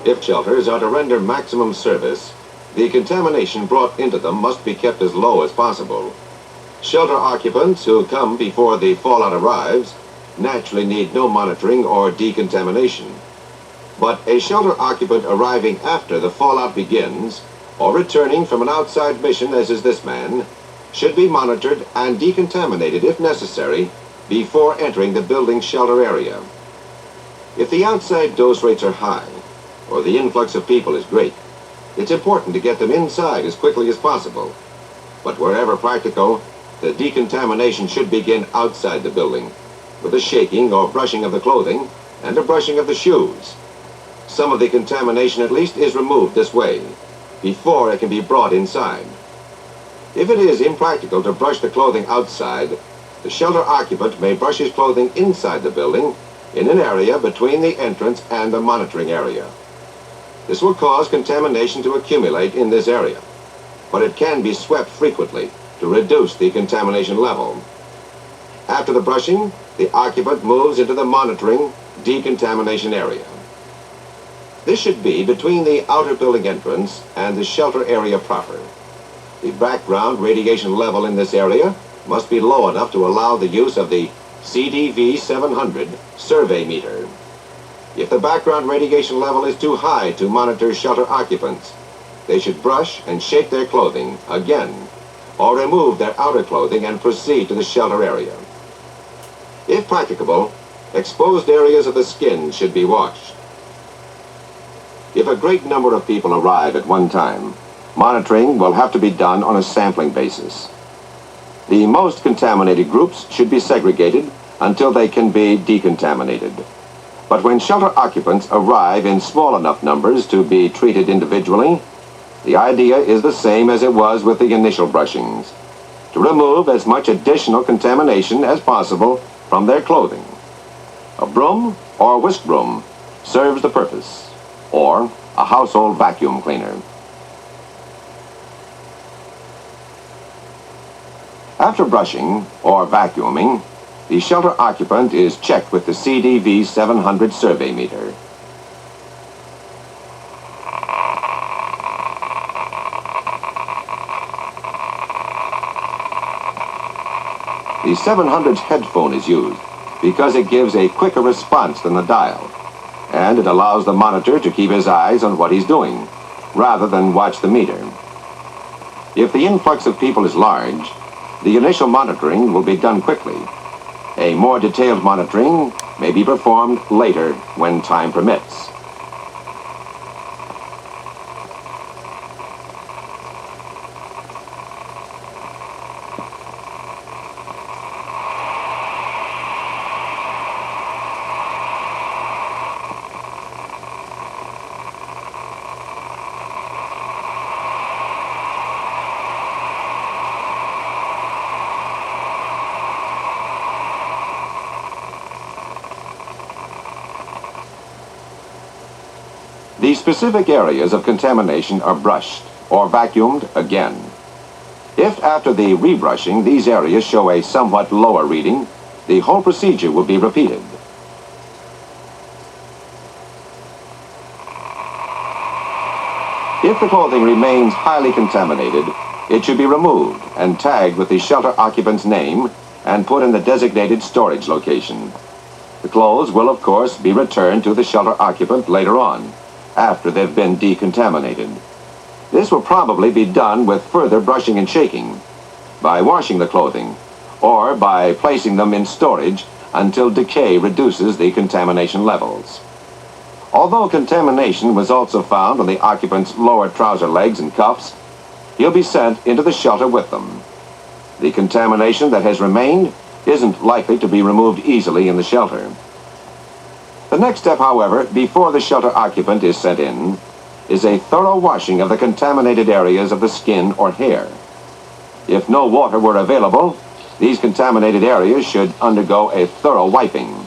If shelters are to render maximum service, the contamination brought into them must be kept as low as possible. Shelter occupants who come before the fallout arrives naturally need no monitoring or decontamination. But a shelter occupant arriving after the fallout begins, or returning from an outside mission as is this man, should be monitored and decontaminated if necessary before entering the building's shelter area. If the outside dose rates are high, or the influx of people is great, it's important to get them inside as quickly as possible. But wherever practical, the decontamination should begin outside the building, with a shaking or brushing of the clothing and a brushing of the shoes. Some of the contamination at least is removed this way, before it can be brought inside. If it is impractical to brush the clothing outside, the shelter occupant may brush his clothing inside the building in an area between the entrance and the monitoring area. This will cause contamination to accumulate in this area, but it can be swept frequently to reduce the contamination level. After the brushing, the occupant moves into the monitoring decontamination area. This should be between the outer building entrance and the shelter area proper. The background radiation level in this area must be low enough to allow the use of the CDV 700 survey meter. If the background radiation level is too high to monitor shelter occupants, they should brush and shake their clothing again, or remove their outer clothing and proceed to the shelter area. If practicable, exposed areas of the skin should be washed. If a great number of people arrive at one time, monitoring will have to be done on a sampling basis. The most contaminated groups should be segregated until they can be decontaminated. But when shelter occupants arrive in small enough numbers to be treated individually, the idea is the same as it was with the initial brushings, to remove as much additional contamination as possible from their clothing. A broom or whisk broom serves the purpose, or a household vacuum cleaner. After brushing or vacuuming, the shelter occupant is checked with the CDV 700 survey meter. The 700's headphone is used because it gives a quicker response than the dial, and it allows the monitor to keep his eyes on what he's doing, rather than watch the meter. If the influx of people is large, the initial monitoring will be done quickly. A more detailed monitoring may be performed later when time permits. The specific areas of contamination are brushed or vacuumed again. If after the rebrushing these areas show a somewhat lower reading, the whole procedure will be repeated. If the clothing remains highly contaminated, it should be removed and tagged with the shelter occupant's name and put in the designated storage location. The clothes will, of course, be returned to the shelter occupant later on, after they've been decontaminated. This will probably be done with further brushing and shaking, by washing the clothing, or by placing them in storage until decay reduces the contamination levels. Although contamination was also found on the occupant's lower trouser legs and cuffs, he'll be sent into the shelter with them. The contamination that has remained isn't likely to be removed easily in the shelter. The next step, however, before the shelter occupant is sent in, is a thorough washing of the contaminated areas of the skin or hair. If no water were available, these contaminated areas should undergo a thorough wiping.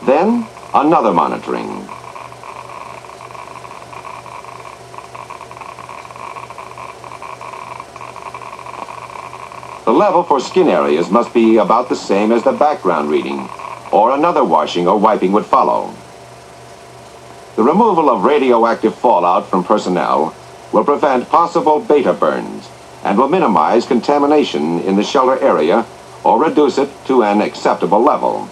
Then, another monitoring. The level for skin areas must be about the same as the background reading, or another washing or wiping would follow. The removal of radioactive fallout from personnel will prevent possible beta burns and will minimize contamination in the shelter area or reduce it to an acceptable level.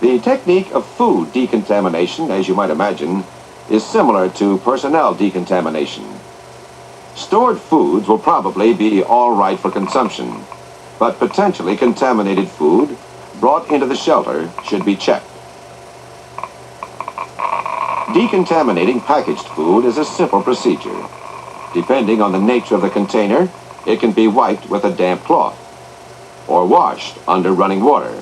The technique of food decontamination, as you might imagine, is similar to personnel decontamination. Stored foods will probably be all right for consumption, but potentially contaminated food brought into the shelter should be checked. Decontaminating packaged food is a simple procedure. Depending on the nature of the container, it can be wiped with a damp cloth or washed under running water.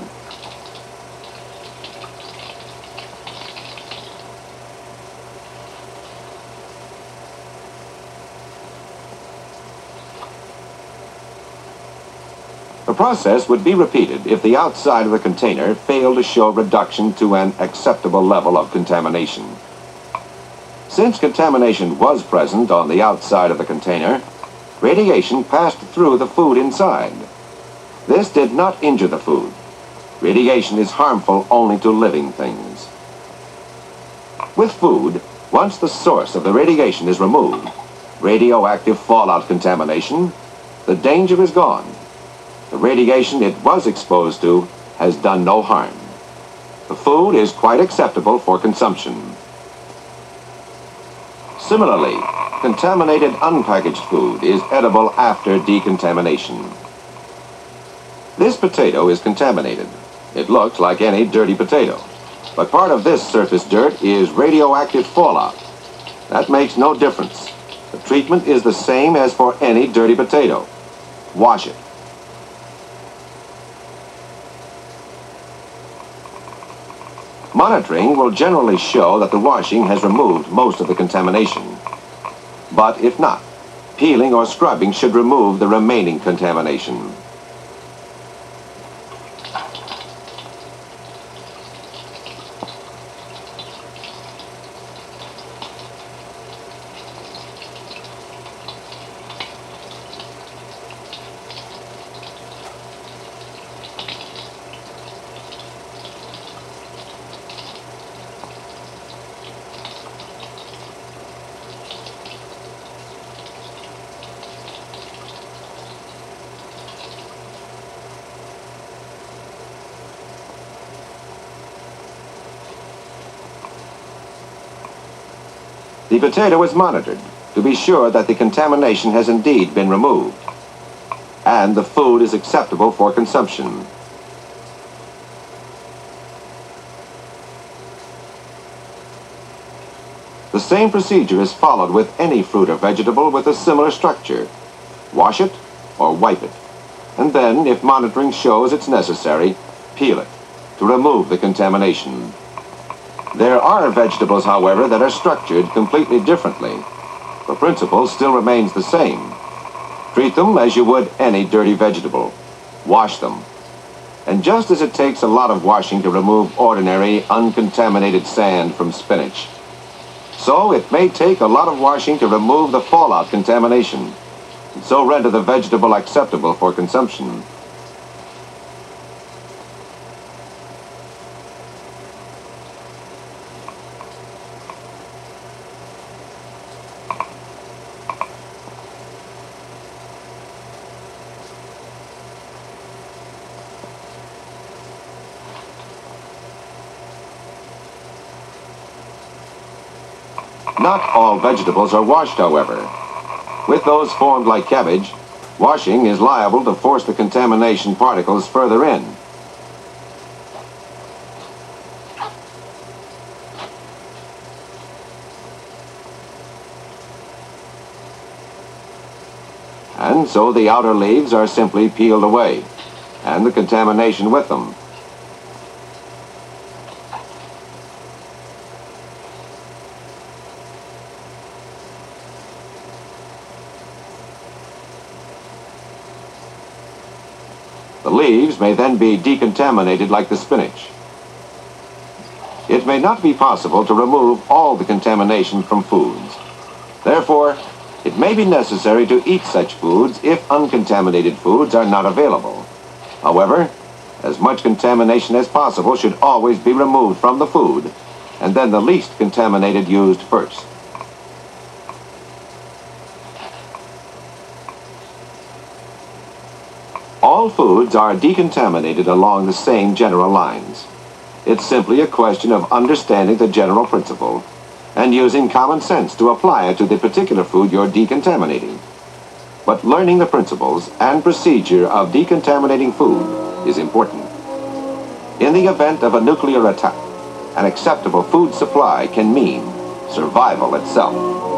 The process would be repeated if the outside of the container failed to show reduction to an acceptable level of contamination. Since contamination was present on the outside of the container, radiation passed through the food inside. This did not injure the food. Radiation is harmful only to living things. With food, once the source of the radiation is removed, radioactive fallout contamination, the danger is gone. The radiation it was exposed to has done no harm. The food is quite acceptable for consumption. Similarly, contaminated unpackaged food is edible after decontamination. This potato is contaminated. It looks like any dirty potato, but part of this surface dirt is radioactive fallout. That makes no difference. The treatment is the same as for any dirty potato. Wash it. Monitoring will generally show that the washing has removed most of the contamination. But if not, peeling or scrubbing should remove the remaining contamination. The potato is monitored to be sure that the contamination has indeed been removed and the food is acceptable for consumption. The same procedure is followed with any fruit or vegetable with a similar structure. Wash it or wipe it, and then, if monitoring shows it's necessary, peel it to remove the contamination. There are vegetables, however, that are structured completely differently. The principle still remains the same. Treat them as you would any dirty vegetable. Wash them. And just as it takes a lot of washing to remove ordinary, uncontaminated sand from spinach, so it may take a lot of washing to remove the fallout contamination, and so render the vegetable acceptable for consumption. Not all vegetables are washed, however. With those formed like cabbage, washing is liable to force the contamination particles further in. And so the outer leaves are simply peeled away, and the contamination with them. The leaves may then be decontaminated like the spinach. It may not be possible to remove all the contamination from foods. Therefore, it may be necessary to eat such foods if uncontaminated foods are not available. However, as much contamination as possible should always be removed from the food, and then the least contaminated used first. All foods are decontaminated along the same general lines. It's simply a question of understanding the general principle and using common sense to apply it to the particular food you're decontaminating. But learning the principles and procedure of decontaminating food is important. In the event of a nuclear attack, an acceptable food supply can mean survival itself.